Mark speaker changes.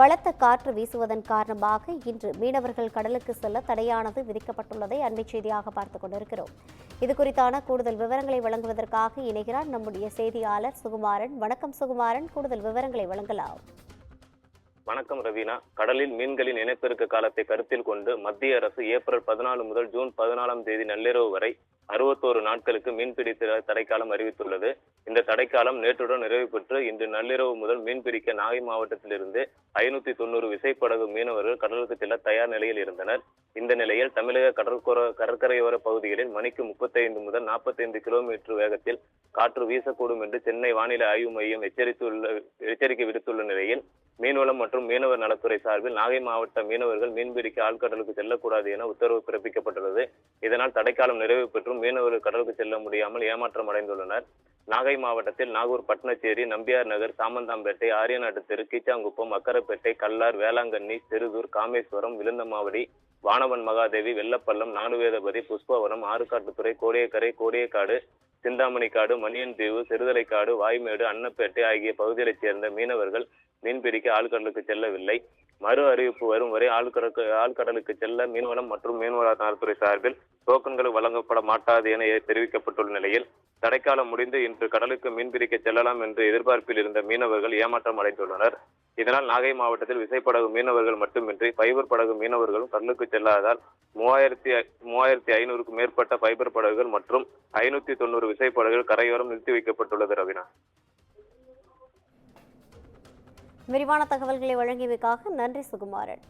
Speaker 1: பலத்த காற்று வீசுவதன் காரணமாக இன்று மீனவர்கள் கடலுக்கு செல்ல தடையானது விதிக்கப்பட்டுள்ளதை அண்மைச் செய்தியாக பார்த்துக் கொண்டிருக்கிறோம். இதுகுறித்தான கூடுதல் விவரங்களை வழங்குவதற்காக இணைகிறார் நம்முடைய செய்தியாளர் சுகுமாரன். வணக்கம் சுகுமாரன், கூடுதல் விவரங்களை வழங்கலாம்.
Speaker 2: வணக்கம் ரவீனா. கடலில் மீன்களின் இனப்பெருக்க காலத்தை கருத்தில் கொண்டு மத்திய அரசு ஏப்ரல் 14 முதல் ஜூன் 14ஆம் தேதி நள்ளிரவு வரை 61 நாட்களுக்கு மீன்பிடி தடைக்காலம் அறிவித்துள்ளது. இந்த தடைக்காலம் நேற்றுடன் நிறைவு பெற்று இன்று நள்ளிரவு முதல் மீன்பிடிக்க நாகை மாவட்டத்திலிருந்து 590 விசைப்படகு மீனவர்கள் கடலுக்கு செல்ல தயார் நிலையில் இருந்தனர். இந்த நிலையில் தமிழக கடற்கரையோர பகுதிகளில் மணிக்கு 35 முதல் 45 கிலோமீட்டர் வேகத்தில் காற்று வீசக்கூடும் என்று சென்னை வானிலை ஆய்வு மையம் எச்சரிக்கை விடுத்துள்ள நிலையில் மீன்வளம் மற்றும் மீனவர் நலத்துறை சார்பில் நாகை மாவட்ட மீனவர்கள் மீன்பிடிக்க ஆழ்கடலுக்கு செல்லக்கூடாது என உத்தரவு பிறப்பிக்கப்பட்டுள்ளது. இதனால் தடைக்காலம் நிறைவு பெற்றும் மீனவர்கள் கடலுக்கு செல்ல முடியாமல் ஏமாற்றம் அடைந்துள்ளனர். நாகை மாவட்டத்தில் நாகூர், பட்னச்சேரி, நம்பியார் நகர், சாமந்தாம்பேட்டை, ஆரியநாட்டு தெரு, கீச்சாங்குப்பம், அக்கரப்பேட்டை, கல்லார், வேளாங்கண்ணி, திருதூர், காமேஸ்வரம், விழுந்தமாவடி, வானவன் மகாதேவி, வெள்ளப்பள்ளம், நாலுவேதபதி, புஷ்பவனம், ஆறுகாட்டுத்துறை, கோடியக்கரை, கோடியக்காடு, சிந்தாமணிக்காடு, மணியன் தீவு, சிறுதலைக்காடு, வாய்மேடு, அன்னப்பேட்டை ஆகிய பகுதிகளைச் சேர்ந்த மீனவர்கள் மீன்பிடிக்க ஆழ்கடலுக்கு செல்லவில்லை. மறு அறிவிப்பு வரும் வரை ஆழ்கடலுக்கு செல்ல மீன்வளம் மற்றும் மீன்வள நலத்துறை சார்பில் டோக்கன்கள் வழங்கப்பட மாட்டாது என தெரிவிக்கப்பட்டுள்ள நிலையில் தடைக்காலம் முடிந்து இன்று கடலுக்கு மீன்பிடிக்க செல்லலாம் என்று எதிர்பார்ப்பில் இருந்த மீனவர்கள் ஏமாற்றம் அடைந்துள்ளனர். இதனால் நாகை மாவட்டத்தில் விசைப்படகு மீனவர்கள் மட்டுமின்றி ஃபைபர் படகு மீனவர்களும் கடலுக்கு செல்லாததால் 3500க்கும் மேற்பட்ட ஃபைபர் படகுகள் மற்றும் 590 விசைப்படகுகள் கரையோரம் நிறுத்தி வைக்கப்பட்டுள்ளது. ரவினா,
Speaker 1: விரிவான தகவல்களை வழங்கியமைக்காக நன்றி சுகுமாரன்.